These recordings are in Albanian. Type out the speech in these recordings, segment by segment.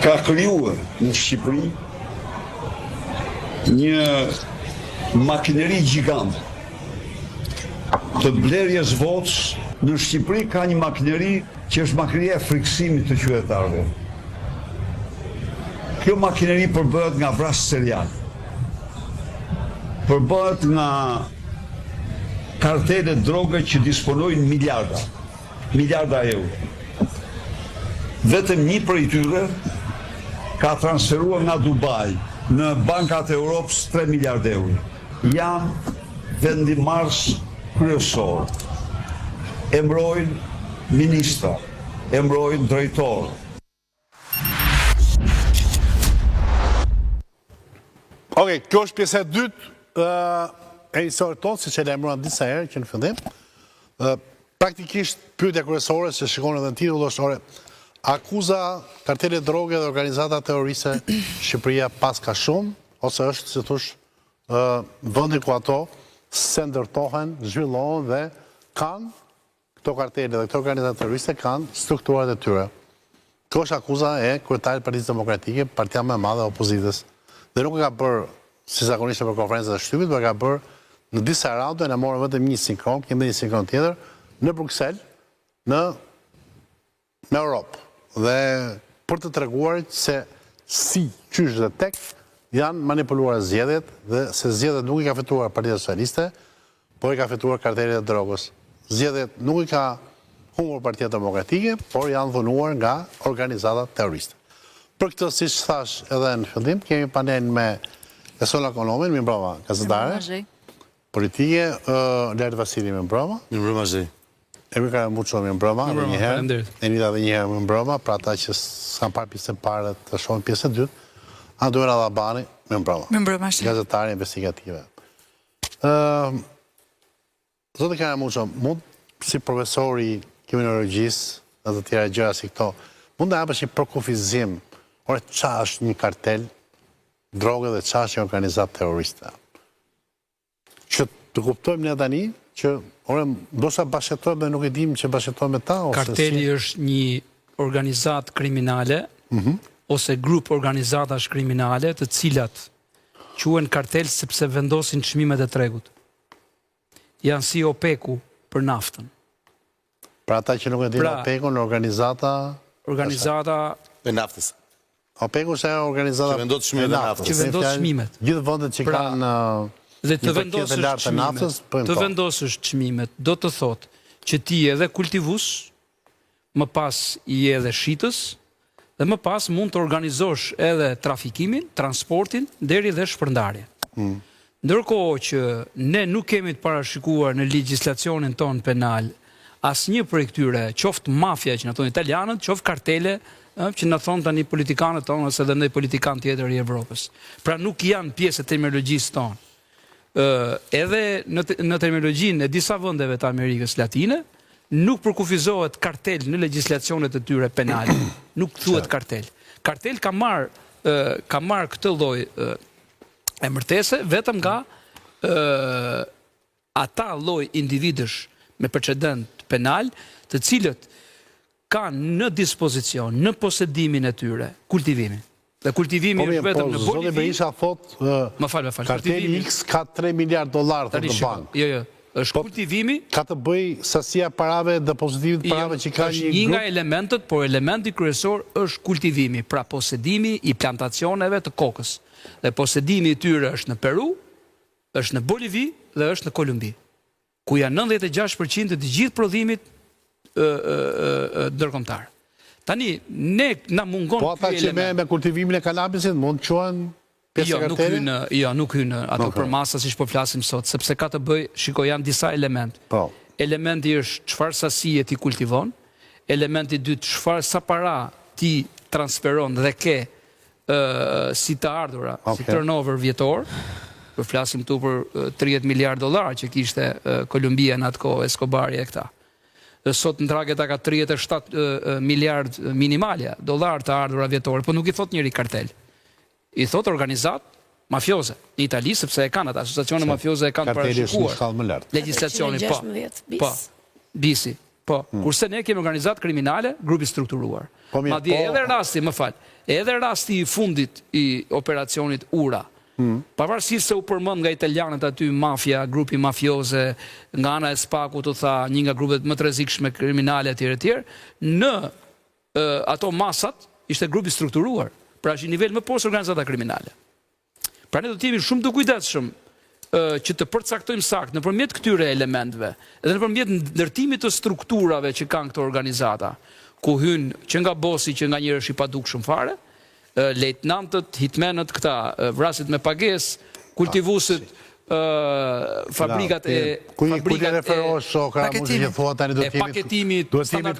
ka krijuar në Shqipëri një makineri gjigant të blerjes votës. Në Shqipëri ka një makineri që është makineria e friksimit të qytetarëve. Kjo makineri përbëhet nga vrasë serial, përbëhet nga kartele droge që disponojnë miliarda euro. Vetëm një prej tyre ka transferuar nga Dubai në bankat e Europës 3 miliardë euro. Janë vendimmarrës kryesor. Embrojnë ministra, embrojnë drejtorë. Okej, kjo është pjesa e dytë e historisë tonë, siç e lajmëruan disa herë që në fillim. Praktikisht pyetja kryesore që shikon edhe në titull është akuza kartele droge dhe organizata terroriste Shqipëria pas ka shumë, ose është, si thosh, vendi ku ato se ndërtohen, zhvillohen dhe kanë këto kartele dhe këto organizata terroriste kanë strukturat e tyre. Kjo është akuza e kryetarit Partisë Demokratike, partia më e madhe e opozitës. Dhe nuk e ka bërë, si zakonisht për konferencët e shtypit, por e ka bërë në disa raunde, në morën vetëm një sinkron, kemi një sinkron tjetër, në Bruxelles, në Europë. Dhe për të treguar se si, qysh dhe tek, janë manipuluar zgjedhjet, dhe se zgjedhjet nuk i ka fituar Partia Socialiste, por i ka fituar kartelet e drogës. Zgjedhjet nuk i ka humbur Partia Demokratike, por janë dhunuar nga organizata terroriste. Për këtë, si që thash edhe në fillim, kemi panel me Esola Konomin, mi mbroma gazetare, politike, Lert Vasili, mi mbroma. Mi mbroma zhej. Emika Muço, mi mbroma, dhe njëherë, Enida dhe njëherë, mi mbroma, pra ta që s'kan parë pjesën e parë të shohin pjesën e dytë, Anduera Dhabani, mi mbroma. Mi mbroma zhej. Gazetare investigative. Zotë Kara Muço, mund si profesori kriminologjisë dhe të tjera gjëra si këto, mund të hapësh një përkufizim. Ore, qa është një kartel droge dhe qa është një organizat terroriste? Që të kuptojmë një tani, që, ore, ndoshta bashkëtojmë dhe nuk e dim që bashkëtojmë me ta? Karteli është një organizat kriminale, ose grup organizatash kriminale, të cilat quhen kartel sepse vendosin çmimet e tregut. Janë si OPEC-u për naftën. Pra ata që nuk e din OPEC-un, organizata e naftës. OPEC-u është ajo organizata që vendosë çmimet e naftës. Që vendosë çmimet. Gjithë vendet që kanë dhe të vendosësh çmimet, do të thotë që ti edhe kultivus, më pas i edhe shitës, dhe më pas mund të organizosh edhe trafikimin, transportin, deri dhe shpërndarje. Ndërkohë që ne nuk kemi të parashikuar në legjislacionin ton penal asnjë prej këtyre, qoftë mafja që na thonë italianët, qoftë kartele që na thonë tani politikanët tonë ose edhe ndonjë politikan tjetër i Evropës. Pra nuk janë pjesë e terminologjisë tonë. Edhe në terminologjinë e disa vendeve të Amerikës Latine, nuk përkufizohet kartel në legjislacionet e tyre penale. Nuk thuhet kartel. Kartel ka marrë këtë lloj emërtese vetëm nga ata lloj individësh me precedent penal, të cilët kanë në dispozicion, në posedimin e tyre, kultivimin. Dhe kultivimi është vetëm në Bolivi. Zoti Berisha thot, karteli X ka 3 miliard dollar të bankë. Jo, është kultivimi. Ka të bëj sasia parave, depozitimit parave që ka një grup? Një nga elementet, por elementi kryesor është kultivimi, pra posedimi i plantacioneve të kokës. Dhe posedimi i tyre është në Peru, është në Bolivi dhe është në Kolumbi, ku janë 96% të gjithë prodhimit ndërkombëtar. Tani, ne na mungon po ata që me kultivimin e kanabisit mund të quhen pjesë e kartelit? Jo, nuk hynë ato për masa siç po flasim sot, sepse ka të bëj, shiko, janë disa element. Elementi është çfarë sasie ti kultivon, elementi i dytë çfarë sa para ti transferon dhe ke si të ardhura, si turnover vjetor. Po flasim këtu për 30 miliard dollar që kishte Kolumbia në atë kohë, Escobari e këta. Sot në traget ka 37 miliard minimalja dollar të ardhura vjetore, po nuk i thot njëri kartel. I thot organizat mafioze në Itali, sepse e kanë ata asociacione mafioze e kanë parashikuar. Karteli është në shkallë më lartë. Legjislacionin po. Bisi. Po, kurse ne kemi organizat kriminale, grupi strukturuar. Po, mirë, Madje edhe rasti, më fal, edhe rasti i fundit i operacionit Ura, pavarësisht se u përmend nga italianët aty mafia, grupi mafioze, nga ana e Spakut u tha një nga grupet më të rrezikshme kriminale etj. Në ato masat ishte grupi strukturuar, pra është një nivel më poshtë organizata kriminale. Pra ne do të jemi shumë të kujdesshëm që të përcaktojmë sakt nëpërmjet këtyre elementeve, edhe nëpërmjet ndërtimit të strukturave që kanë këto organizata, ku hyn që nga bosi që nga njëherë është i padukshëm fare, lejtnantët, hitmenët këta, vrasit me pagesë, kultivuesit, fabrikat e referohesh shokra, mund të thua tani do të jemi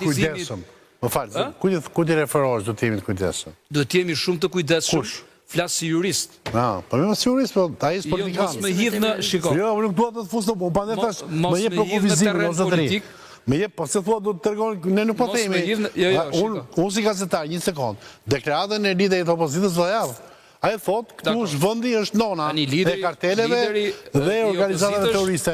kujdesshëm. Më fal, ku ti referohesh do të jemi të kujdesshëm? Do të jemi shumë të kujdesshëm. Flas si jurist. Po më si jurist, po ai është politikan. Mos më hidh në shiko. Jo, nuk dua të fus në pandë tash. Më jep për kufizimin ose drejt. Më jep, po se thua do të tregon, ne nuk po themi. Unë si gazetar, një sekond. Deklaratën e liderit të opozitës do javë. Ai thot, kush vendi është nona e karteleve dhe organizatave terroriste.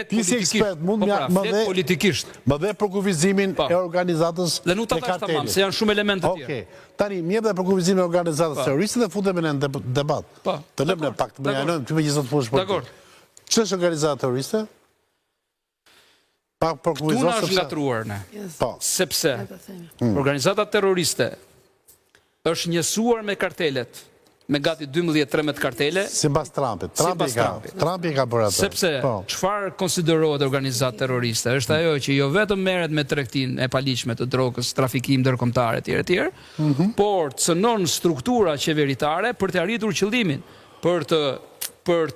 Ti si ekspert mund më dhe për kufizimin e organizatës dhe nuk ta thash tamam, se janë shumë elemente të tjera. Okej. Tani më jep edhe për kufizimin e organizatës terroriste dhe futemi në debat. Të lëmë në pak të bëjmë, ti më gjithë të fush për. Dakor. Ç'është organizata terroriste? Këtu na është ngatruar ne. Sepse organizata terroriste është njësuar me kartelet, me gati 12-13 kartele. Sipas Trumpit. Trumpi ka bërë atë. Sepse çfarë konsiderohet organizatë terroriste? Është ajo që jo vetëm merret me tregtinë e paligjshme të drogës, trafikim ndërkombëtar etj., por cënon struktura qeveritare për të arritur qëllimin, për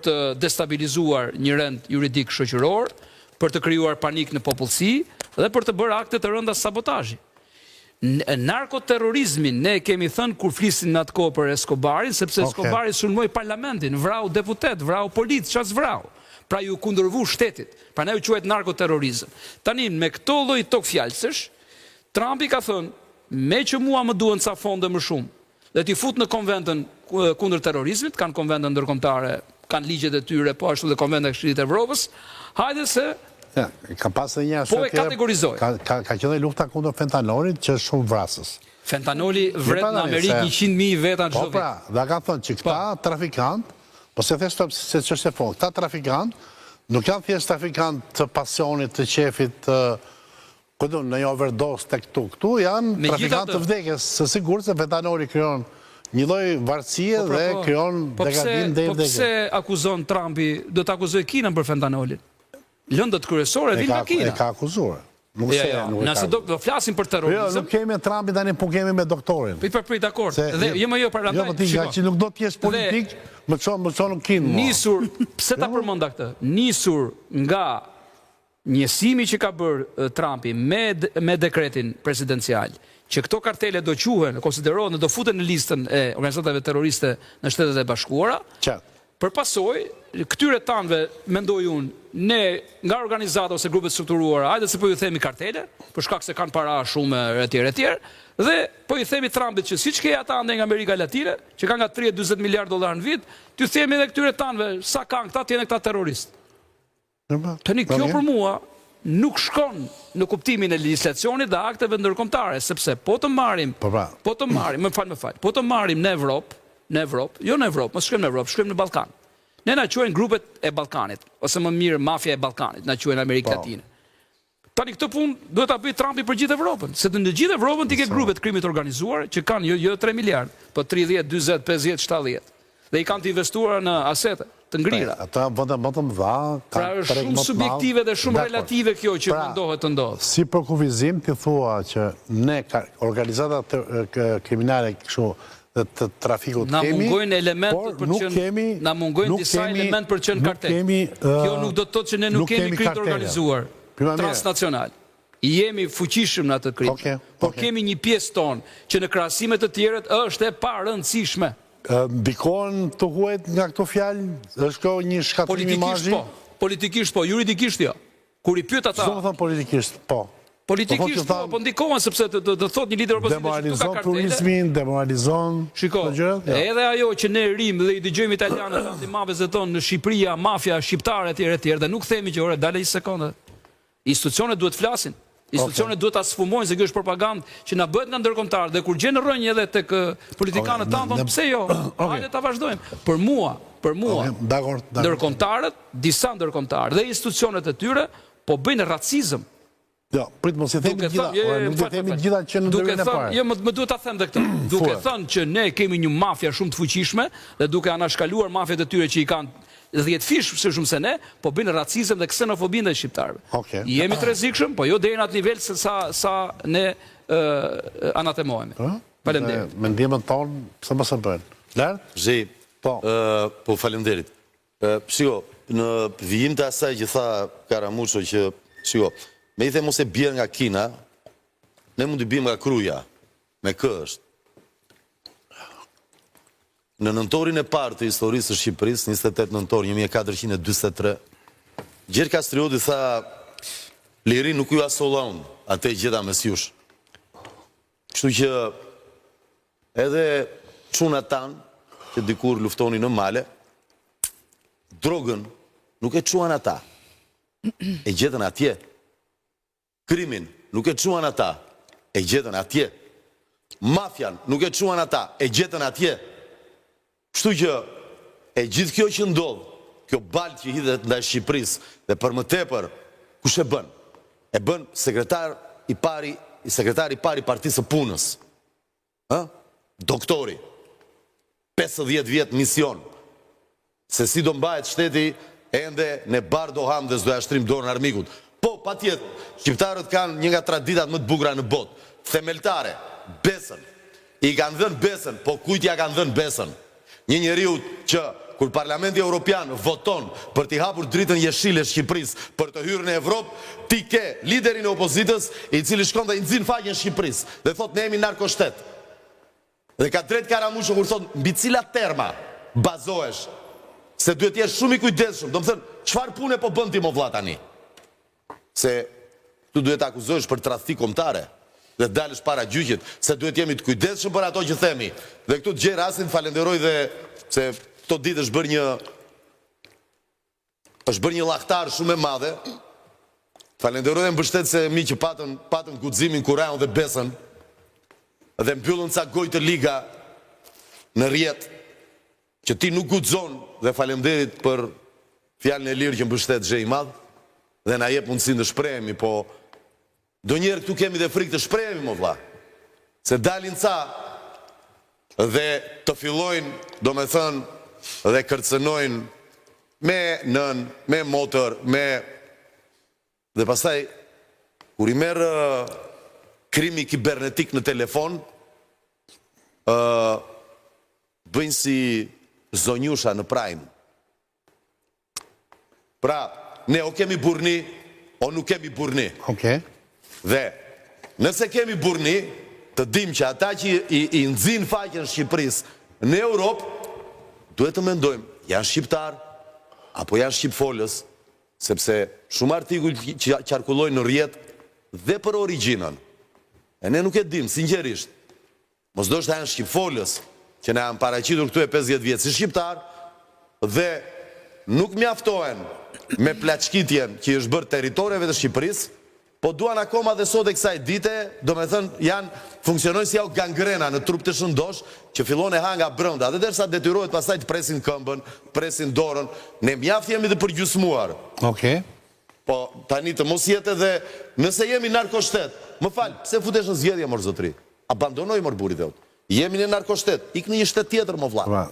të destabilizuar një rend juridik shoqëror, për të krijuar panik në popullsi dhe për të bërë akte të rënda sabotazhi. Narkoterrorizmin ne kemi thënë kur flisin në atë kohë për Escobarin, sepse Escobari sulmoi parlamentin, vrau deputet, vrau policë, çfarë vrau. Pra ju kundërvu shtetit. Prandaj u quhet narkoterrorizëm. Tani me këto lloj tok fjalësh, Trumpi ka thënë, me që mua më duhen ca fonde më shumë, dhe t'i fut në konventën kundër terrorizmit, kanë konventën ndërkombëtare, kanë ligjet e tyre, po ashtu dhe konventa e Këshillit të Evropës, hajde se ka pasur një po e kategorizoj. Ka qenë lufta kundër fentanolit që është shumë vrasës. Fentanoli vret në Amerikë 100.000 veta çdo vit. Po pra, dhe ka thënë që këta trafikant, po se thjesht se ç'është e fond, këta trafikant nuk janë thjesht trafikant të pasionit, të qefit, në një overdose tek këtu janë trafikant të vdekjes, se sigurisht se fentanoli krijon një lloj varësie dhe krijon degradim deri Po pse akuzon Trumpi, do të akuzoj Kinën për fentanolin? Lëndët kryesore vin nga Kina. E ka akuzuar. Nëse do flasim për terrorizëm. Jo, nuk kemi me Trumpin tani, po kemi me doktorin. Prit, dakor. Dhe jo para ndaj. Jo, ti nga që nuk do të jesh politik, më çon në Kinë. Nisur, pse ta përmenda këtë? Nisur nga njësimi që ka bërë Trumpi me dekretin presidencial, që këto kartele do quhen, konsiderohen dhe do futen në listën e organizatave terroriste në Shtetet e Bashkuara. Për pasoj, këtyre tanëve, mendoj unë, ne nga organizata ose grupet strukturuara, hajde se po ju themi kartele, për shkak se kanë para shumë etj, dhe po ju themi Trumpit që siç ke ata ande nga Amerika Latine, që kanë nga 30-40 miliard dollar në vit, t'ju themi edhe këtyre tanëve, sa kanë këta, t'jene këta terroristë. Tani kjo për mua nuk shkon në kuptimin e legjislacionit dhe akteve ndërkombëtare, sepse po të marrim, më fal, po të marrim në Evropë, mos shkojmë në Evropë, shkojmë në Ballkan. Ne na quajnë grupet e Ballkanit, ose më mirë mafia e Ballkanit, na quajnë Amerikë Latine. Tani këtë punë duhet ta bëj Trumpi për gjithë Evropën, se në gjithë Evropën ti ke grupet krimit organizuar që kanë jo 3 miliard, po 30, 40, 50, 70. Dhe i kanë të investuar në asete të ngrira. Ata vetëm dha, pra është shumë subjektive dhe shumë relative kjo që mundohet të ndodhë. Si për kufizim ti thua që ne organizata kriminale kështu të trafikut na kemi, mungojnë elementet për që na mungojnë disa element për që në kartel. Kjo nuk do të thotë që ne nuk kemi krim të organizuar transnacional. Jemi fuqishëm në atë krim, por kemi një pjesë tonë që në krahasime të tjerët është e parëndësishme. Ndikon të huajt nga këto fjalë, është kjo një shkatrim imazhi? Politikisht po, juridikisht jo. Kur i pyet ata. Çdo më thon politikisht, po. Politikisht po ndikohen sepse do thot një lider opozitive demoralizon turizmin, demoralizon. Shiko, edhe ajo që ne rim dhe i dëgjojmë italianët antimafëse tonë në Shqipëria, mafia shqiptare etj, dhe nuk themi që ore dale një sekondë. Institucionet duhet flasin. Institucionet duhet ta sfumojnë se kjo është propagandë që na bëhet nga ndërkombëtarë dhe kur gjen rrënjë edhe tek politikanët tanë, thonë pse jo? Hajde ta vazhdojmë. Për mua, Dakor. ndërkombëtarët, disa ndërkombëtarë dhe institucionet e tyre po bëjnë racizëm. Jo, prit mos i themi gjitha, nuk do të themi gjitha që në ndërhyrjen e parë. Jo, më duhet ta them dhe këtë. Duke thënë që ne kemi një mafia shumë të fuqishme dhe duke anashkaluar mafiat e tyre që i kanë 10 fish se shumë se ne, po bëjnë racizëm dhe ksenofobi ndaj shqiptarëve. Jemi të rrezikshëm, po jo deri në atë nivel se sa ne anatemohemi. Faleminderit. Me ndihmën tonë pse mos e bëjnë. Lart? Zhi, po faleminderit. Shiko, në vijim të asaj që tha Karamusho që, shiko, me i the mos e bjerë nga Kina, ne mund të bim nga Kruja, me kë është. Në nëntorin e parë të historisë së Shqipërisë, 28 nëntor 1443, Gjergj Kastrioti tha, liri nuk ju asolla unë, atë e gjeta mes jush. Kështu që edhe çuna tanë, që dikur luftoni në male, drogën nuk e quan ata, e gjetën atje. Krimin nuk e quan ata, e gjetën atje. Mafian nuk e quan ata, e gjetën atje. Kështu që e gjithë kjo që ndodh, kjo balë që hidhet ndaj Shqipërisë dhe për më tepër, kush e bën? E bën sekretar i pari Partisë së Punës. Doktori. 50 vjet mision. Se si do mbahet shteti ende ne bardo ham dhe s'do jashtrim dorën armikut. Po, patjetër, shqiptarët kanë një nga traditat më të bukura në botë. Themeltare, besën. I kanë dhënë besën, po kujt ja kanë dhënë besën? Një njeriu që kur Parlamenti Evropian voton për t'i hapur dritën jeshile Shqipërisë për të hyrë në Evropë, ti ke liderin e opozitës i cili shkon dhe i nxin faqen Shqipërisë dhe thot ne jemi narkoshtet. Dhe ka drejt Karamusho kur thot mbi cilat terma bazohesh, se duhet jesh shumë i kujdesshëm. Do të thënë, çfarë pune po bën ti mo vlla tani? Se tu duhet akuzohesh për tradhti kombëtare dhe dalësh para gjyqit, se duhet jemi të kujdesshëm për ato që themi. Dhe këtu të gjej rastin, falenderoj dhe se këto ditë është bërë një llahtar shumë e madhe. Falenderoj dhe mbështet se mi që patën guximin Kurajun dhe besën dhe mbyllën ca gojë të liga në rjet që ti nuk guxon dhe falemderit për fjalën e lirë që mbështet Zhe i Madh dhe na jep mundësinë të shprehemi, po donjëherë këtu kemi dhe frikë të shprehemi mo vlla. Se dalin ca dhe të fillojnë, domethënë, dhe kërcënojnë me nën, me motor, dhe pastaj kur i merr krimi kibernetik në telefon, bëjnë si zonjusha në Prime. Pra, ne o kemi burni, o nuk kemi burni. Dhe nëse kemi burni, të dim që ata që i nxin faqen Shqipërisë në Europë, duhet të mendojmë, janë shqiptar apo janë shqipfolës, sepse shumë artikull që qarkullojnë në rjet dhe për origjinën. E ne nuk e dim, sinqerisht. Mos do shta janë shqipfolës që ne janë paraqitur këtu e 50 vjetë si shqiptar dhe nuk mjaftohen me plaçkitjen që është bërë territoreve të Shqipërisë, po duan akoma dhe sot e kësaj dite, do me thënë, funksionojnë si au gangrena në trup të shëndosh, që fillon e ha nga brënda, dhe derisa detyrohet pastaj të presin këmbën, presin dorën, ne mjaft jemi dhe përgjysmuar. Po, tani të mos jetë edhe, nëse jemi narkoshtet, më falë, pse futesh në zgjedhje, mor zotri? Abandonoj, mor buri dhe utë. Jemi në narkoshtet, ik në një shtet tjetër, mo vlla.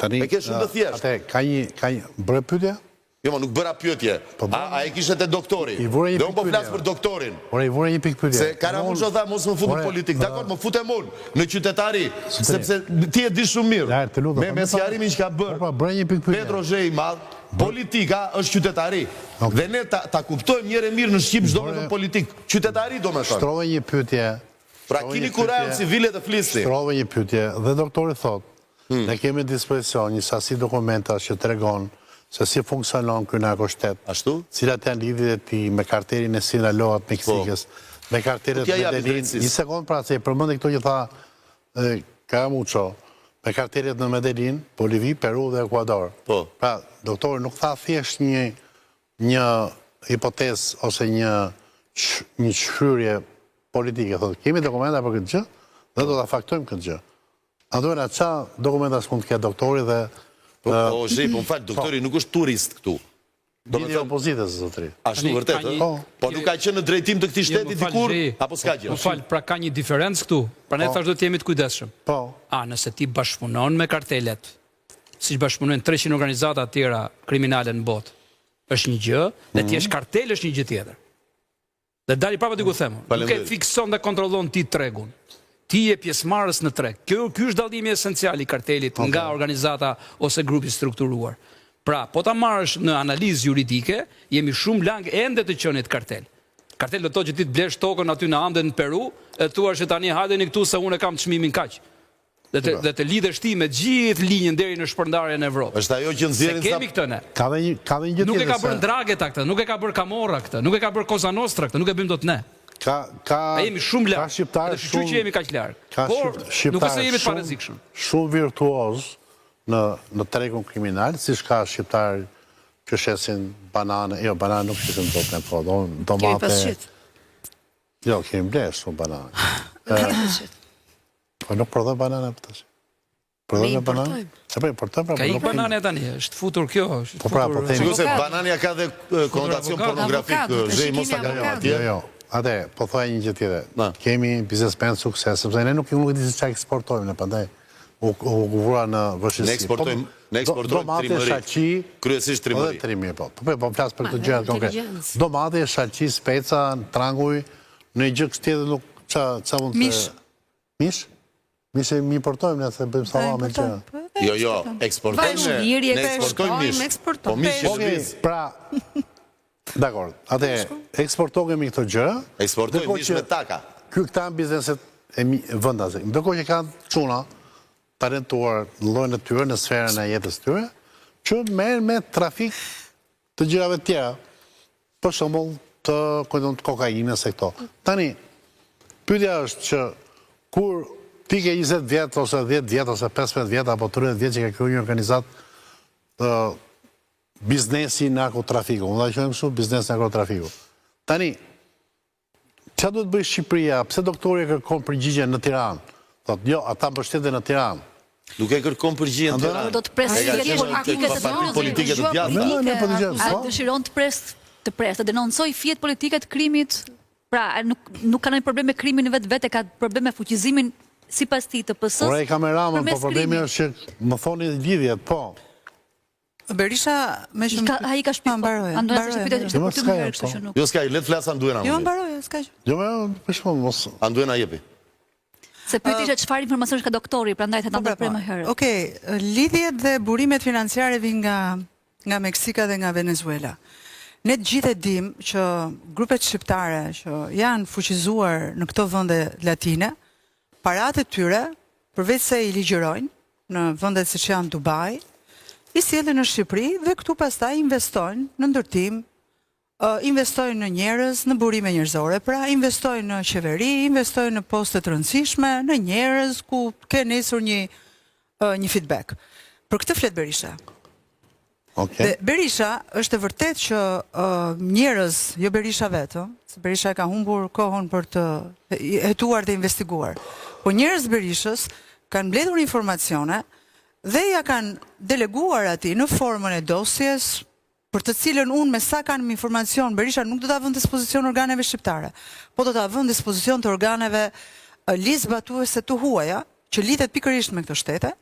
E ke shumë të thjesht. Ka një bërë pyetje? Jo, ma nuk bëra pyetje. A e kishe të doktori? Dhe unë po flasë për doktorin. Ora, i vure një pikë pyetje. Se Karamusho tha mos më fut në politikë. Dakor, më futem unë në qytetari, sepse ti e di shumë mirë. Me sqarimin që ka bërë Petro Zhe i Madh, politika është qytetari. Dhe ne ta kuptojmë njëre mirë në Shqip çdo me politikë. Qytetari do me thënë. Shtrove një pyetje. Pra kini Kurajun civile të flisni. Shtrove një pyetje dhe doktori thot, ne kemi në dispozicion një sasi dokumenta që tregon se si funksionon ky narkoshtet. Ashtu? Cilat janë lidhjet e tij me karterin e Sinaloat Meksikës, me karteret në Medellin. Një sekond pra, se përmendi këto që tha Karamusho, me karteret në Medellin, Bolivia, Peru dhe Ekuador. Pra, doktori nuk tha thjesht një hipotezë ose një një shfryrje politike, thotë, kemi dokumenta për këtë gjë, dhe do të faktojmë këtë gjë. Atëherë, qa dokumenta s'mund të ketë doktori dhe... Po, zhej, po më falë, doktori nuk është turist këtu. Dini opozitës, zotri. Ashtu vërtet, po nuk ka qenë në drejtim të këtij shteti dikur, apo s'ka gjë? Më falë, pra ka një diferencë këtu, pra ne thash do të jemi të kujdesshëm. Po. Nëse ti bashkëpunon me kartelet, si bashkëpunojnë 300 organizata të tjera kriminale në botë, është një gjë, dhe ti është kartel është një gjë tjetër. Dhe dali prapa diku themu, nuk e fikson dhe kontrollon ti tregun. Ti je pjesëmarrës në treg. Ky është dallimi esencial i kartelit nga organizata ose grupi strukturuar. Pra, po ta marrësh në analizë juridike, jemi shumë lang ende të qenit kartel. Kartel do të thotë që ti të blesh tokën aty në Ande në Peru, e thua që tani hajdeni këtu se unë kam çmimin kaq. Dhe të lidhesh ti me gjithë linjën deri në shpërndarjen e Evropës. Është ajo që nxjerrin sa kemi këtë ne. Ka dhe një gjë tjetër. Nuk e ka bërë Ndrageta këtë, nuk e ka bërë Camorra këtë, nuk e ka bërë Cosa Nostra këtë, nuk e bëjmë dot ne. Jemi shumë larg. Dhe shqyr që jemi kaq larg. Por nuk është se jemi të parrezikshëm. Shumë virtuoz në tregun kriminal, si shka shqiptar që shesin banane, banane nuk shesin do të po, domate... Kemi pasqit. Jo, kemi blesh shumë banane. Kemi pasqit. Po nuk prodhoj banane për të që. Prodhoj me banane? Se po importojmë pra... Ka i banane tani, është futur kjo, Po pra, po themi... Sigur se banania ka dhe konotacion pornografik, zhej mos ta kalojmë atje. Jo, ate, po thoja një gjë tjetër. Kemi biznesmen sukses, sepse ne nuk di se çka eksportojmë, ne pandaj u vura në vështirësi. Ne eksportojmë trimëri, kryesisht trimëri. Po flas për këtë gjëra konkret. Domate, shalqi, speca, tranguj, në gjë kështu tjetër nuk ça mund të... Mish. Mish? Mish e mi importojmë ne se bëjmë sallam me gjëra. Jo, eksportojmë. Ne eksportojmë mish. Po mish që shpiz. Pra, dakor, atë eksportojmë këto gjëra. Eksportojmë mish me taka. Këta bizneset e vendase. Ndërkohë që kanë çuna talentuar në llojin e tyre, në sferën e jetës tyre, që merren me trafik të gjërave të tjera. Për shembull, të kokainës e këto. Tani, pyetja është që kur ti ke 20 vjet ose 10 vjet ose 15 vjet apo 30 vjet që ke kryer një organizat biznesi narkotrafiku, unë da qojmë shumë biznes narkotrafiku. Tani, që do të bëjë Shqipëria, pse doktori e kërkon përgjigje në Tiranë? Thot, jo, ata mbështeten në Tiranë. Nuk e kërkon përgjigje në Tiranë. Do të presë politike të vjatë. A dëshiron të presë, të denoncoj fjet politike të krimit, pra nuk ka ndonjë problem me krimin vetë, ka problem me fuqizimin sipas tij të PS-s. Ora i kameramën, po problemi është që më thoni lidhjet, po. Berisha me shumë... A i ka shpikë, Mbaroj. Jo, s'ka, letë flasë Anduena. Jo, Mbaroj, s'ka që. Jo, me shumë, mos... Anduena jepi. Se pyeti që çfarë informacion ka doktori, prandaj ta ndërprej më herët. Okej, lidhjet dhe burimet financiare vijnë nga Meksika dhe nga Venezuela. Ne të gjithë e dim që grupet shqiptare që janë fuqizuar në këto vende latine, paratë e tyre, përveç se i ligjërojnë në vendet siç janë Dubai, i sjellin në Shqipëri dhe këtu pastaj investojnë në ndërtim, investojnë në njerëz, në burime njerëzore, pra investojnë në qeveri, investojnë në poste të rëndësishme, në njerëz ku ke nesër një feedback. Për këtë flet Berisha. Dhe Berisha është e vërtet që njerëz, jo Berisha vetëm, se Berisha ka humbur kohën për të hetuar dhe investiguar, po njerëz Berishës kanë mbledhur informacione dhe ja kanë deleguar ati në formën e dosjes, për të cilën unë me sa kanë informacion, Berisha nuk do ta vënë dispozicion organeve shqiptare, po do ta vënë dispozicion të organeve ligjbatuese të huaja, që lidhet pikërisht me këto shtete,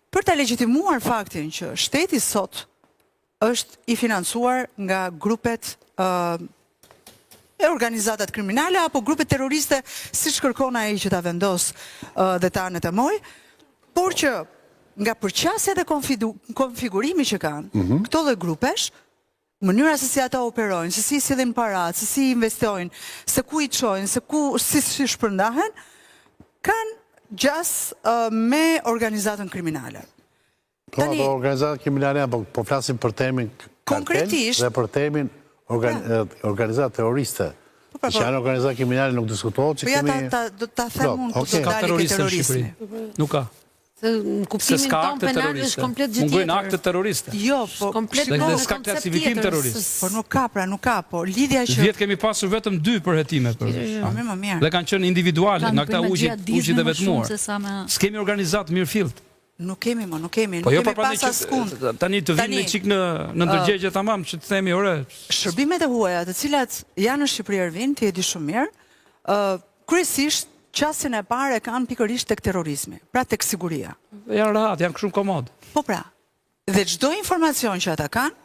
për ta legjitimuar faktin që shteti sot është i financuar nga grupet e organizatat kriminale apo grupet terroriste, siç kërkon ai që ta vendos dhe ta anëtemoj, por që nga përqasja dhe konfigurimi që kanë, këto dhe grupesh, mënyra se si ata operojnë, se si sillin paratë, se si investojnë, se ku i çojnë, se ku si shpërndahen, kanë gjas me organizatën kriminale. Po, ato organizatën kriminale, po flasim për termin kartel dhe për termin organizatë terroriste. Që janë organizatë kriminale nuk diskutohet që kemi... Po ja, do ta them unë këtë dalje ke terrorizmi. Nuk ka. Në Se kuptimin s'ka ton akte penal është terroriste. komplet gjë Mungojnë tjetër. akte terroriste. Jo, po Komplet Dhe po, s'ka koncept klasifikim tjetër, terrorist. po nuk ka, pra nuk ka, po lidhja që... Vjet kemi pasur vetëm 2 përhetime për. Më mirë. Dhe kanë qenë individuale nga këta ugjit dhe vetmuar. vetmuar. S'kemi organizat mirëfillt. Nuk kemi, nuk kemi, Po nuk jo kemi pa pas askund. tani të vinë një çik në ndërgjegje tamam që të themi ore. Shërbimet e huaja, të cilat janë në Shqipëri Ervin, ti e di shumë mirë, kryesisht qasjen e parë e kanë pikërisht tek terrorizmi, pra tek siguria. Janë rahat, janë shumë komod. Po pra, dhe çdo informacion që ata kanë,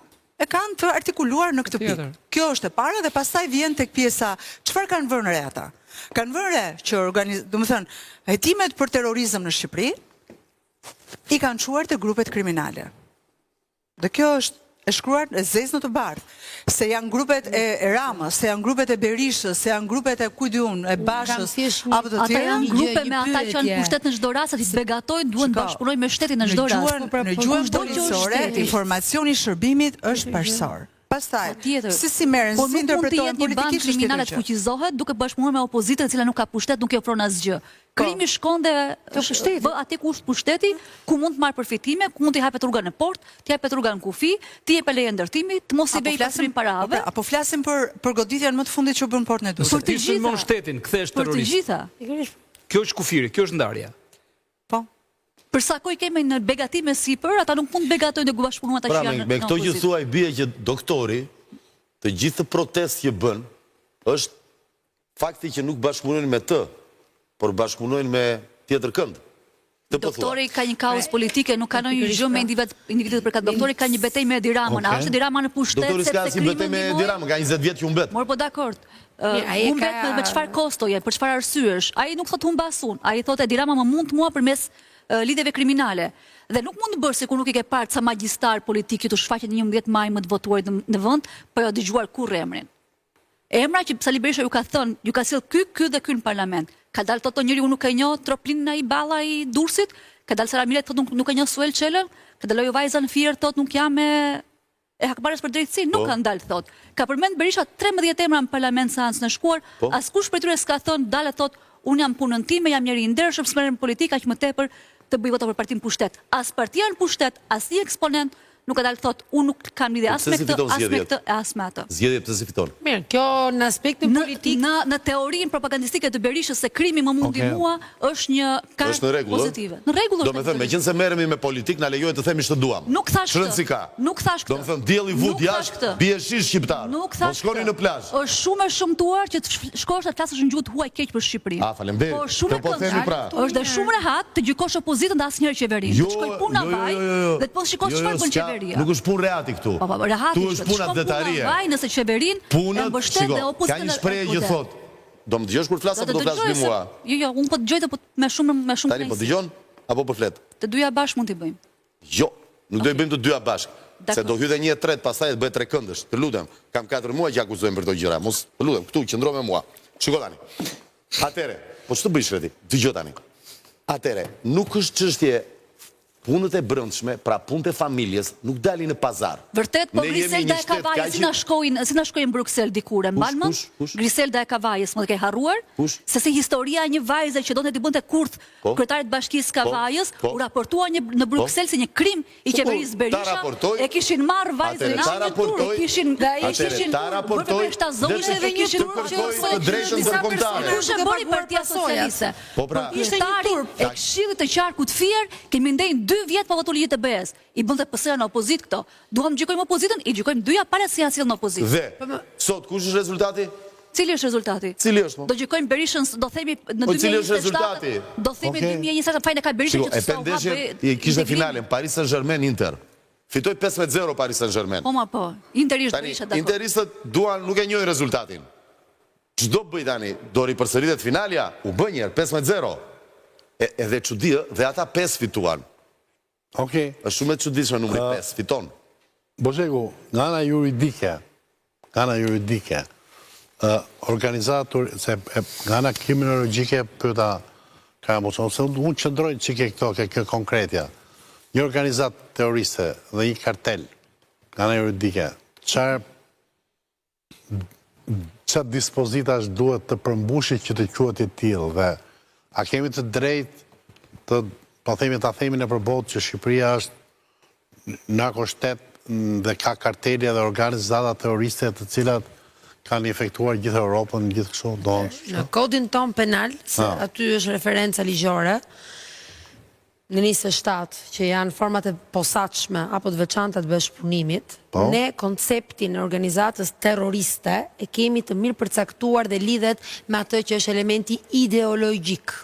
e kanë të artikuluar në këtë pikë. Kjo është e para dhe pastaj vjen tek pjesa, çfarë kanë vënë re ata? Kanë vënë re që domethënë, hetimet për terrorizëm në Shqipëri i kanë çuar te grupet kriminale. Dhe kjo është e shkruar e zezë në të bardhë, se janë grupet e Ramës, se janë grupet e Berishës, se janë grupet e kujdiun, e Bashës, apo të Ata tjera. janë grupe me ata që janë pushtet në çdo rast, aty begatojnë, duhen të bashkëpunojnë me shtetin në çdo rast. Në gjuhën policore, informacioni i shërbimit është parsor. Pastaj, si merren, si interpretohen politikisht kriminale të fuqizohet duke bashkëpunuar me opozitën e cila nuk ka pushtet, nuk e ofron asgjë. Krimi shkon dhe aty ku është pushteti, ku mund të marrë përfitime, ku mund të hapet rruga në port, të hapet rruga në kufi, të jepet leje ndërtimi, të mos i bëj pasurin parave. Apo flasim për goditjen më të fundit që bën portën e Durrësit. Për të gjitha. Shtetin, kthesh Për të terrorist. gjitha. Kjo është kufiri, kjo është ndarja. Po. Për sa kohë kemi në begatime sipër, ata nuk mund të begatojnë dhe bashkëpunuar ata që janë. Me këto që thuaj bie që doktori, të gjithë protestë që bën, është fakti që nuk bashkëpunojnë me të, por bashkëpunojnë me tjetër kënd. Doktori ka një kauz politike, nuk ka ndonjë gjë me individet për këtë. Doktori ka një betejë me Edi Ramën, a është Edi Rama në pushtet Doktori s'ka si betejë me Edi Ramën, ka 20 vjet që humbet. Mor po dakord. Humbet me çfarë kostoje, për çfarë arsyesh? Ai nuk thot humbasun, ai thotë Edi Rama më mund mua përmes lidhjeve kriminale. Dhe nuk mund të bësh sikur nuk i ke parë ca magjistar politik që të shfaqet 11 maj më të votuarit në vend, po jo dëgjuar kurrë emrin. Emra që Sali Berisha ju ka thënë, ju ka sill ky dhe ky në parlament. Ka dalë thotë njeriu nuk e njoh Troplin ai Balla i Durrësit, ka dalë Saramilet thotë nuk e njoh Suel Çelën, ka dalë vajza në Fier thotë nuk jam e hakmarrës për drejtësi, nuk kanë dalë thotë. Ka përmend Berisha 13 emra në parlament seancën e shkuar, askush prej tyre s'ka thënë dalë thotë unë jam punën time, jam njeri i ndershëm, s'merrem politika aq më tepër të bëj vota për partinë pushtet. As partia në pushtet, as një eksponent nuk ka dalë thot, unë nuk kam lidhje as me këtë, as me atë. Zgjedhje pse si fiton? Mirë, kjo në aspektin politik. Në teorinë propagandistike të Berishës se krimi më mundi mua është një kartë pozitive. Në rregull është. Domethënë, meqense merremi me politik, na lejohet të themi ç'të duam. Nuk thash këtë. Shërëndsi ka. Nuk thash këtë. Domethënë, dielli vut jashtë, bie shish shqiptar. Nuk thash. Mos shkoni në plazh. Është shumë e shëmtuar që të shkosh të flasësh në gjuhë huaj keq për Shqipërinë. Ah, faleminderit. Po shumë po themi pra. Është dhe shumë rehat të gjykosh opozitën dhe asnjëherë qeverinë. Të shkoj puna vaj dhe të mos shikosh çfarë bën qeveria. Nuk është punë rehati këtu. Tu është puna detarie. Vaj nëse qeverinë e mbështet dhe opozitën. Ka një shprehje që thotë, do më dëgjosh kur flas apo do flas me mua? Jo, unë po dëgjoj po me shumë Tani po dëgjon apo po flet? Të dyja bashkë mund t'i bëjmë. Jo, nuk do i bëjmë të dyja bashkë. Se do hyjë një tret, pastaj të bëhet 3 këndësh. Të lutem, kam 4 muaj që akuzojmë për këto gjëra. Mos, të lutem, këtu qëndro me mua. Shiko tani. Atëre, po ç'të bëj shreti? Dëgjoj tani. Atëre, nuk është çështje punët e brendshme, pra punët e familjes, nuk dalin në pazar. Vërtet, po Griselda e Kavajës si na shkojnë në Bruksel dikure, mban më? Griselda e Kavajës, më të ke harruar? Se si historia e një vajze që donte t'i bënte kurth kryetarit bashkisë Kavajës, u raportua në Bruksel si një krim i qeverisë Berisha, e kishin marrë vajzën në turp, kishin bërë shtazonin edhe kishin të drejtën ndërkombëtare. Kush e bëri Partia Socialiste? Po pra, ishte një turp e Këshillit të Qarkut Fier, kemi ndejnë 2 vjet pa votu ligjit të BE-s. I bënte PS-ja në opozit këto. Duam gjykojmë opozitën, i gjykojmë dyja para se janë në opozitë. Dhe sot kush është rezultati? Cili është rezultati? Cili është? Do gjykojmë Berishën, do themi në 2027. Do themi 2027 fajin e ka Berishën që të sa e kishte finalen Paris Saint-Germain Inter. Fitoi 5-0 Paris Saint-Germain. Po ma po. Interisht Berisha dakord. Interistët duan nuk e njohin rezultatin. Ç'do bëj tani? Do ripërsëritet finalja? U bë një herë 5-0. Edhe çudia dhe ata 5 fituan. Okej. Është shumë e çuditshme numri 5 fiton. Bozhegu, nga ana juridike, organizator, se nga ana kriminologjike pyeta ka emocion, se unë qëndroj çike kjo konkretja. Një organizat terroriste dhe një kartel, nga ana juridike, çfarë dispozitash duhet të përmbushit që të quhet i tillë dhe a kemi të drejtë të po themi ta themin e përbot që Shqipëria është narkoshtet dhe ka kartelje dhe organizata terroriste të cilat kanë efektuar gjithë Europën, gjithë kështu, Në kodin ton penal, se aty është referenca ligjore, në 27 që janë format e posaçme apo të veçanta të bashkëpunimit, ne konceptin e organizatës terroriste e kemi të mirë përcaktuar dhe lidhet me atë që është elementi ideologjik.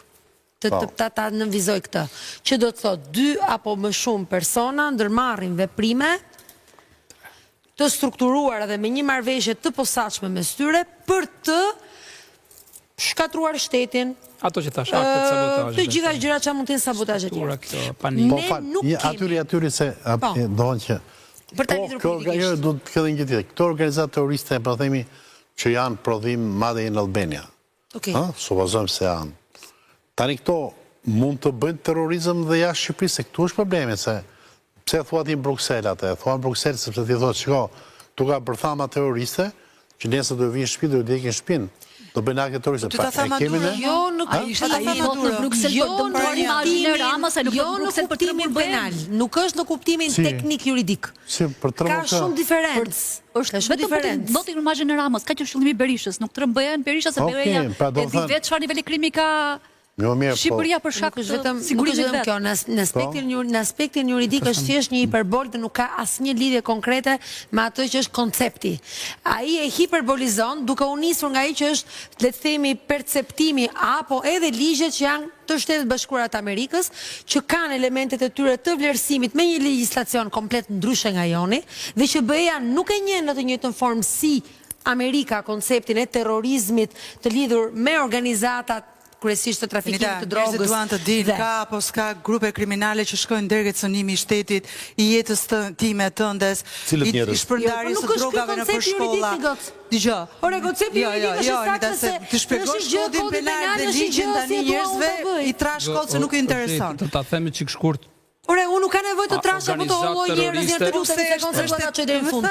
Ta nënvizoj këtë. Që do të thotë 2 apo më shumë persona ndërmarrin veprime të strukturuar dhe me një marrëveshje të posaçme mes tyre për të shkatruar shtetin, Ato që tash aktet sabotazhi. të gjitha gjërat që mund të jenë sabotazhe të tjera. Ne atyri se dohen që për ta lidhur politikisht. Do të ketë një tjetër. Këto organizatë terroriste, po themi, që janë prodhim madje në Albania. Supozojmë se janë. Tani këto mund të bëjnë terrorizëm dhe jashtë Shqipërisë, se këtu është problemi, se pse thua ti në Bruxelles atë? Thua në Bruxelles sepse ti thotë, shiko, tu ka bërthama terroriste, që nesër do vinë në shtëpi, do vdekin në shtëpinë. Do bëjnë akte terroriste. Ty ta tha Maduro. Jo, nuk Ai thot në Bruksel për dëmtuar imazhin e Ramës, ai nuk do në Bruksel për kuptimin penal, nuk është në kuptimin teknik juridik. Ka shumë diferencë. Është vetëm për të botin imazhin e Ramës, ka që shëllimi Berishës, nuk trembëhen Berisha se Berisha e di vetë çfarë niveli krimi ka Shqipëria për shkak të sigurisë vetëm kjo. Në aspektin juridik është thjesht një hiperbol dhe nuk ka asnjë lidhje konkrete me atë që është koncepti. Ai e hiperbolizon duke u nisur nga ai që është, le të themi, perceptimi apo edhe ligjet që janë të Shtetit Bashkuar të Amerikës, që kanë elementet e tyre të vlerësimit me një legjislacion komplet ndryshe nga joni, dhe që BE-ja nuk e njeh në të njëjtën formë si Amerika konceptin e terrorizmit të lidhur me organizatat kryesisht të trafikimit të drogës. Njerëzit duan të dinë ka apo s'ka grupe kriminale që shkojnë deri te cënimi i shtetit, i jetës time tëndes, i shpërndarjes së drogave në shkolla. Dgjoj. Ore koncepti juridik është saktë se të shpjegosh kodin penal dhe ligjin tani njerëzve i trash kod se nuk i intereson. Ta themi çik shkurt. Ore, unë nuk ka nevojë të trash apo të holloj njerëz të lutem se konceptet që deri në fund.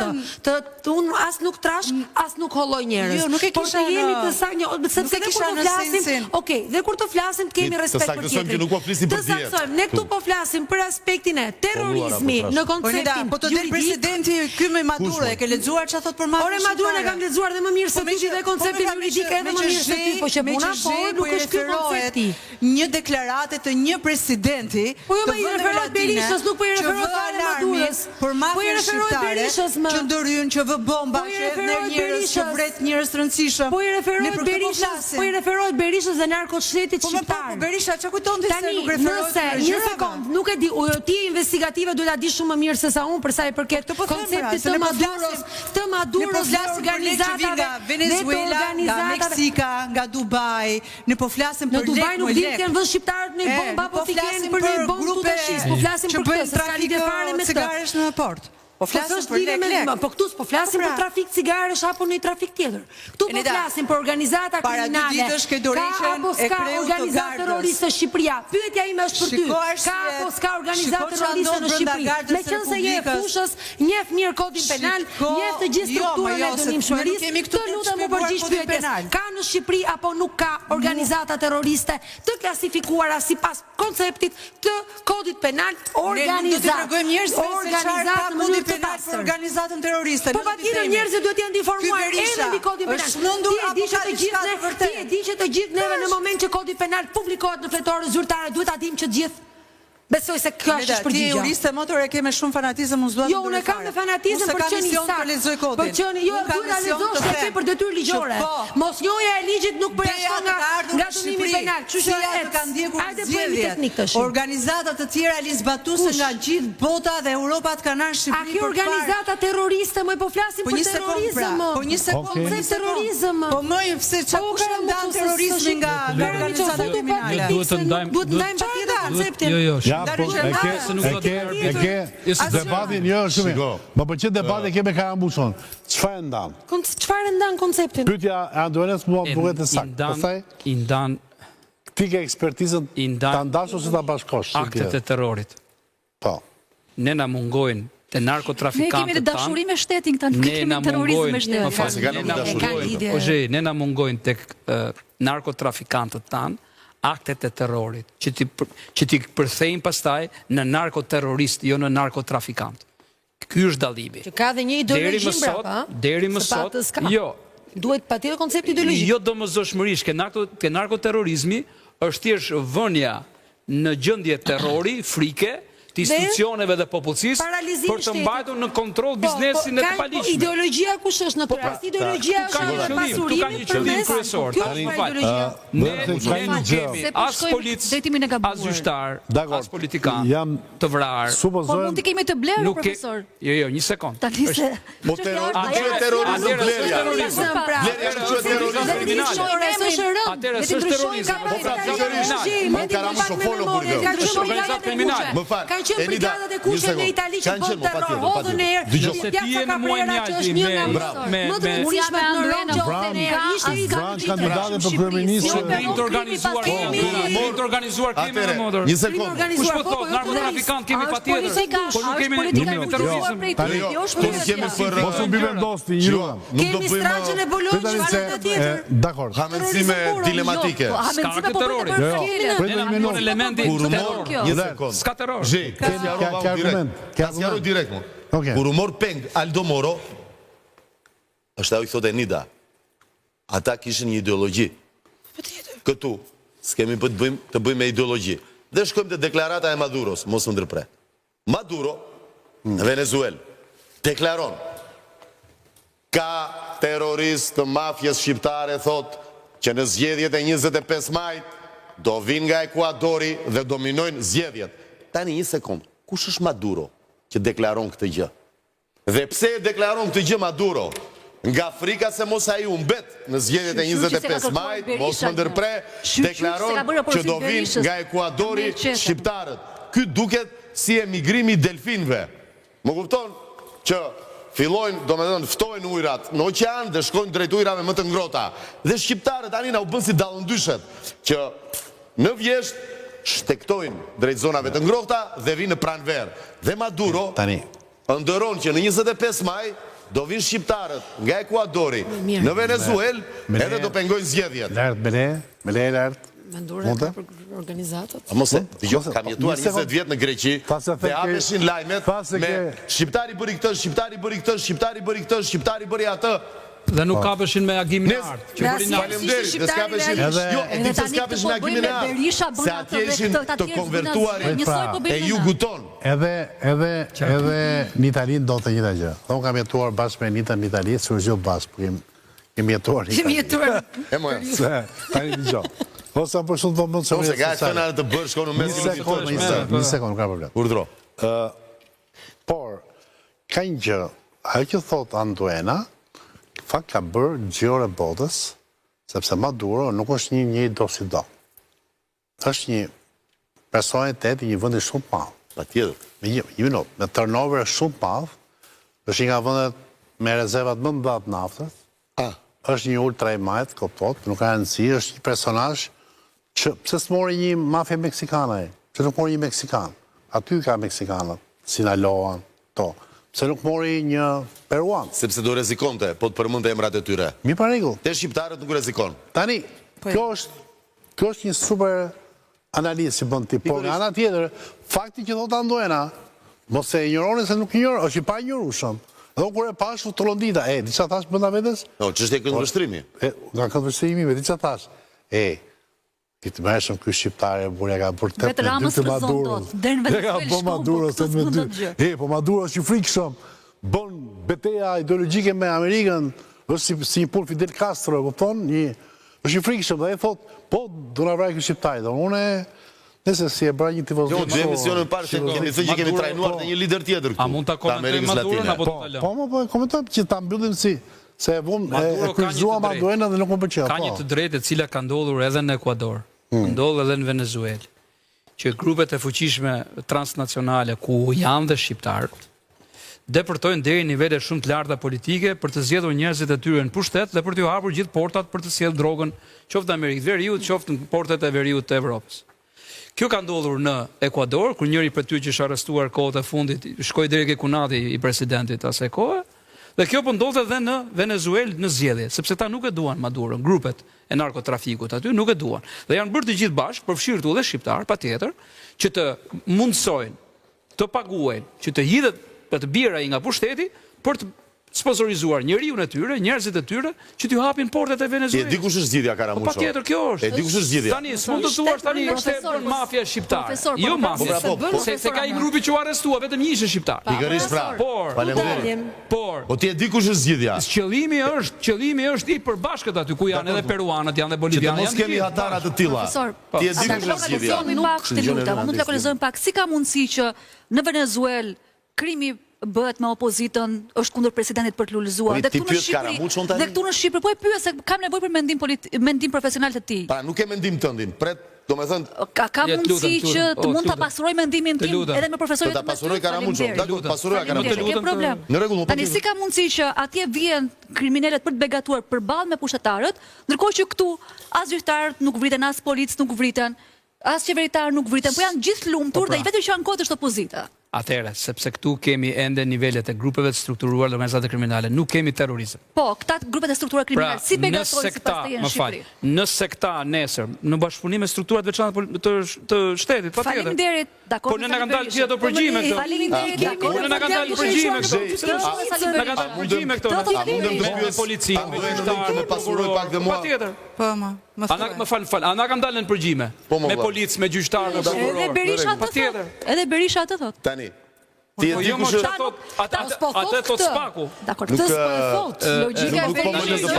Unë as nuk trash, as nuk holloj njerëz. Por të jemi të saktë, sepse kur të flasim, okay, dhe kur të flasim kemi respekt për tjetrin. Të saksojmë, ne këtu po flasim për aspektin e terrorizmi në konceptin. Po të del presidenti ky me Maduro, e ke lexuar çfarë thot për Maduro? Ore, Maduro e kam lexuar dhe më mirë se ti dhe konceptin juridik edhe më mirë se ti, po që puna po nuk është ky koncepti. Një deklarate të një presidenti të Berishës, nuk po i referohet fare Madurës. Për mafia shqiptare që ndërhyn, që vë bomba, që edhe njerëz, që vret njerëz të rëndësishëm. Po i referohet Berishës dhe narkoshtetit shqiptar. Po Berisha çka kujton ti se nuk referohet? Tani, një sekond, nuk e di, ti investigative duhet ta di shumë më mirë se sa unë për sa i përket konceptit të Maduros, nga organizatave nga Venezuela, nga Meksika, nga Dubai, ne po flasim për lekë. Në Dubai nuk dinë kanë vënë shqiptarët në bomba, po flasim për një bombë të tashis. Po flasim për këtë, se ka lidhje fare me këtë. Cigaresh në port. Po flasim për lek. Po këtu po flasim për trafik cigaresh apo në trafik tjetër. Këtu po flasim për organizata kriminale. Ka apo ska organizatë terroriste në Shqipëri? Pyetja ime është për ty. Ka apo ska organizatë terroriste në Shqipëri? Meqense je fushës, njeh mirë kodin penal, njeh të gjithë strukturën e dënimshmërisë. Të lutem më përgjigj pyetjes. Ka në Shqipëri apo nuk ka organizata terroriste të klasifikuara sipas konceptit të kodit penal organizatë penal për organizatën terroriste. Po patjetër njerëzit duhet janë të informuar edhe mbi kodin penal. Ti e di që të gjithë neve në moment që kodi penal publikohet në fletorën zyrtare duhet ta dimë që të gjithë. Besoj se kjo është përgjigja. Ti juriste motor e ke me shumë fanatizëm, unë s'dua të. Jo, unë kam me fanatizëm për qenë i saktë. Për qenë jo, duhet ta lexosh se për detyrë ligjore. Mos njohja e ligjit nuk përjashton nga dënimi penal. Kështu që kanë ndjekur zgjedhjet. Organizata të tjera lizbatuese nga gjithë bota dhe Europa kanë ardhur në Shqipëri. A ke organizata terroriste, më po flasim për terrorizëm. Po një sekondë, terrorizëm. Po më pse çfarë ndan terrorizmin nga organizata kriminale? Duhet të ndajmë patjetër konceptin. E ke debatin, jo shumë. Më pëlqen debati që me Karambushon. Çfarë ndan? Çfarë ndan konceptin? Pyetja e Andones mua duhet të saktë. Pastaj i ndan ti ke ekspertizën ta ndash ose ta bashkosh aktet e terrorit. Po. Ne na mungojnë te narkotrafikantët. Ne kemi dashuri me shtetin këta, nuk kemi terrorizëm me shtetin. Ne na mungojnë tek narkotrafikantët tan aktet e terrorit, që ti përthejnë pastaj në narkoterrorist, jo në narkotrafikant. Ky është dallimi. Që ka dhe një ideologji mbrapa, deri më sot, jo. Duhet patjetër koncepti ideologjik. Jo domosdoshmërisht, ke narkoterrorizmi është thjesht vënia në gjendje terrori, frike, të institucioneve dhe popullsisë për të mbajtur në kontroll biznesin e të paligjshëm. Ideologjia kush është në këtë rast? Ideologjia është në pasurimi. Ka një qëllim kryesor. Ne kemi as polic, as gjyqtar, as politikan të vrarë. Po mund të kemi të blerë, profesor? Jo, një sekond. Kanë qenë brigadat e kuqe në Itali që bën terror, hodhën erë, Piazza Caprera që është një nga më të rëndësishmet në Rom, ishte kandidatë për kryeministër. Krim të organizuar kemi në modër. Një sekond. Kush po thot, narkotrafikant kemi patjetër. Po nuk kemi terrorizëm. Mos u bivendosti, një lutem. Kemi straxhen e Bolonjës të tjetër. Dakor. Hamendësime dilematike. Ska këtë terrori. Një sekond. Ska terror. Ka sjaroj direkt mu. Kur u mor peng Aldo Moro, është ajo i thote Nida, ata kishin një ideologji. Këtu, s'kemi për të bëjmë me ideologji. Dhe shkojmë të deklarata e Maduros, mos më ndërpre. Maduro, në Venezuel, deklaron, ka terrorist të mafjes shqiptare, thot, që në zgjedhjet e 25 majt, do vinë nga Ekuadori dhe dominojnë zgjedhjet. Tani një sekund, kush është Maduro që deklaron këtë gjë? Dhe pse e deklaron këtë gjë Maduro? Nga frika se mos ai u mbet në zgjedhjet e 25 majt, mos më ndërpre, deklaron që do vinë nga Ekuadori shqiptarët. Ky duket si emigrimi i delfinëve. Më kupton që fillojnë, do me thënë, ftojnë ujrat në oqean dhe shkojnë drejt ujrave më të ngrota. Dhe shqiptarët tani na u bën si dallëndyshet, që në vjesht shtektojnë drejt zonave të ngrohta dhe vinë në pranverë. Dhe Maduro ndëron që në 25 maj do vinë shqiptarët nga Ekuadori në Venezuel edhe do pengojnë zgjedhjet. Me le lartë. Mendura ka për organizatat. Kam jetuar 20 vjet në Greqi dhe apeshin lajmet me shqiptari bëri këtë, shqiptari bëri këtë, shqiptari bëri këtë, shqiptari bëri atë. Dhe nuk kapeshin me agimin e artë. Faleminderit, dhe s'kapeshin me agimin e artë. Se atje ishin të konvertuarit e juguton. Edhe në Italinë do të njëta gjë. Unë kam jetuar bashkë me Nitën në Itali, së është jo bashkë, kemi jetuar në Itali. E moja. Tani një gjo. Ose për shumë të mundë që Ose ka e të nërë të bërë shko në mes një sekund, ka problem. Urdro. Por, ka një gjë, ajo që thot Anduena, fakt ka bërë gjore botës, sepse Maduro nuk është një do si do. është një personitet i një vëndi shumë të madhë. Pa tjetër. Me turnover shumë të madhë, është një nga vëndet me rezervat më mbatë naftës, është një ultra i majtë, koptot, nuk ka rëndësi, është një personazh që pse s'mori një mafja meksikane, që nuk mori një meksikan, aty ka meksikanët, Sinaloa, to. Pse nuk mori një peruan. Sepse do rezikonte, po të përmënde emrat e tyre. Mi pa rregull. Te shqiptarët nuk rezikon. Tani, kjo është një super analizë që bën ti, por nga ana tjetër, fakti që thotë Anduena, mos e injoroni se nuk injor, është i pa injorueshëm. Dhe kur e pash të londita, diçka thash brenda vetes? No, ç'është këndvështrimi. Nga këndvështrimi, diçka thash. Ti të mërshëm kështë shqiptare, burja ka bërë të Vetë Ramës rëzon tot, dërnë Po Maduro është i frikshëm, bën beteja ideologjike me Amerikën, është si një punë Fidel Castro, kupton? është i frikshëm, dhe e thot, po, do në vraj kështë shqiptare, dhe unë nëse si e bra një tivozit. Jo, dy emisionën parë që kemi thënë që kemi trajnuar në një lider tjetër këtu. A mund të komentojmë Madurën, apo të talëm? Po, komentojmë që ta mbyllim si... Se e kryzua Maduena dhe nuk më përqea. Ka një të drejtë e cila ka ndodhur edhe në Ekuador, ndodhur edhe në Venezuel, që grupet e fuqishme transnacionale ku janë dhe shqiptarët, depërtojnë deri në nivele shumë të larta politike për të zgjedhur njerëzit e tyre në pushtet dhe për t'u hapur gjithë portat për të sjellë drogën, qoftë në Amerikë të Veriut, qoftë në portet e Veriut të Evropës. Kjo ka ndodhur në Ekuador, kur njëri për ty që është arrestuar kohët e fundit, shkoi deri ke kunati i presidentit asaj kohe. Dhe kjo po ndodhet edhe në Venezuelë në zgjedhje, sepse ta nuk e duan Madurën, grupet e narkotrafikut aty nuk e duan. Dhe janë bërë të gjithë bashkë, përfshirë këtu dhe shqiptar, patjetër, që të mundsojnë, të paguajnë, që të hidhet për të bjerë ai nga pushteti për të sponsorizuar njeriun e tyre, njerëzit e tyre, që t'ju hapin portet e Venezuelës. E di kush është zgjidhja Karamuço? Patjetër kjo është. E di kush është zgjidhja? Tani s'mund të thuash tani shtetin mafia shqiptare. Jo mafia. Se ka një grupi që u arrestua, vetëm një ishte shqiptar. Pikërisht pra. Por Po ti e di kush është zgjidhja? Qëllimi është i përbashkët aty ku janë edhe peruanët, janë edhe Që të bolivianët. mos kemi hatara të tilla. Ti e di kush është zgjidhja? Mund të lokalizojmë pak, si ka mundësi që në Venezuelë krimi bëhet me opozitën, është kundër presidentit për të lulëzuar. Dhe këtu në Shqipëri, po e pyet se kam nevojë për mendim profesional të tij. Pra nuk e mendim tëndin, pret, domethënë ka mundësi që të mund ta pasuroj mendimin tim edhe me profesorët të ta pasuroj Karamuço, dakor, pasuroj Karamuço. Në rregull, tani si ka mundësi që atje vjen kriminalet për të begatuar përballë me pushtetarët, ndërkohë që këtu as gjyqtarët nuk vriten, as policët nuk vriten, as qeveritarë nuk vriten, po janë gjithë lumtur dhe i vetëm që ankohet është opozita. Atëherë, sepse këtu kemi ende nivelet e grupeve të strukturuar dhe organizate kriminale, nuk kemi terrorizëm. Po, këta grupet e strukturuar kriminale, si begatojnë si pastaj në Shqipëri? Nëse këta nesër, në bashkëpunim me strukturat veçanta të shtetit, patjetër. Faleminderit, dakor. Po ne na kanë dalë gjithë ato përgjime këto. Faleminderit, dakor. Po ne na kanë dalë përgjime këto. Na kanë dalë përgjime këto. A mundem të pyes policinë, me gjyqtarë, me pasuroj pak dhe mua? Patjetër. Po, Më fal, ana kanë dalë në përgjime. Me policë, me gjyqtarë, me prokurorë. Edhe Berisha atë thot. Edhe Berisha atë thot. Tani. Ti e di kush është atë thot Spaku. Dakor, këtë s'po e thot. Logjika e Berishës.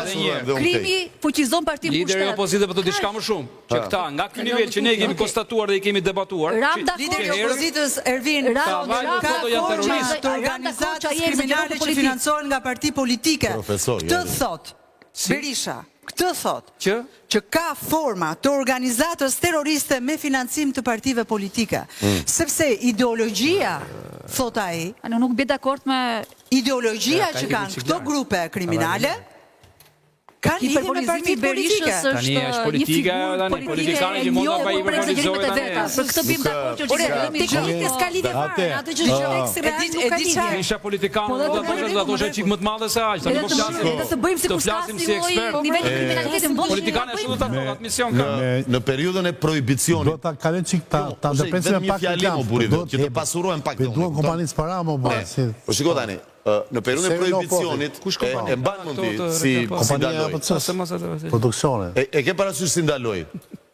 Krimi fuqizon partinë pushtet. Lideri i opozitës po thotë diçka më shumë. Që këta nga ky nivel që ne kemi konstatuar dhe i kemi debatuar. Lideri i opozitës Ervin ka forma të organizatës kriminale që financohen nga parti politike. Këtë thot Berisha. Këtë thot që ka forma të organizatës terroriste me financim të partive politike. Sepse ideologjia, thot ai, nuk bie dakord me ideologjia që kanë këto grupe kriminale, kanë lidhje me partit politike. Tani është politika, tani politikanë që mund ta bëjë hiperbolizojnë tani. Për këtë bim dakord që teknikë s'ka lidhje fare, atë që është real nuk ka lidhje. Isha politikanë do të thoshë çik më të madhe se aq, tani po flasim. Edhe të bëjmë sikur s'ka si ekspert. Niveli i kriminalitetit në botë. Politikanë ashtu do ta thonë, atë mision ka. Në periudhën e prohibicionit. Do ta kalojnë çik ta ndërpresin pak që të pasurojnë pak. Duan kompanisë para më bashkë. Po shiko tani, në periudhën e prohibicionit e mban mend si ndaloi. Produksione. E ke parasysh si ndaloi?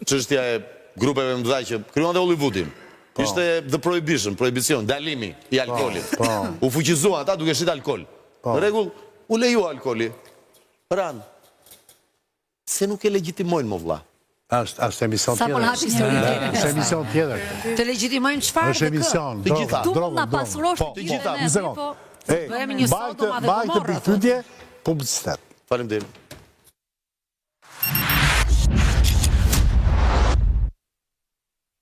Çështja e grupeve mëdha që krijuan dhe Hollywwoodin. Ishte the prohibition, prohibicion, dalimi i alkoolit. U fuqizuan ata duke shitur alkool. Në rregull, u lejua alkooli. Ran. Se nuk e legjitimojnë më vlla. Është emision tjetër. Është emision tjetër. Të legjitimojmë çfarë? Është emision. Të gjitha. Na pasurosh të gjitha. Bëjmë një sot domethënë. Bajtë pikëpyetje, publicitet. Faleminderit.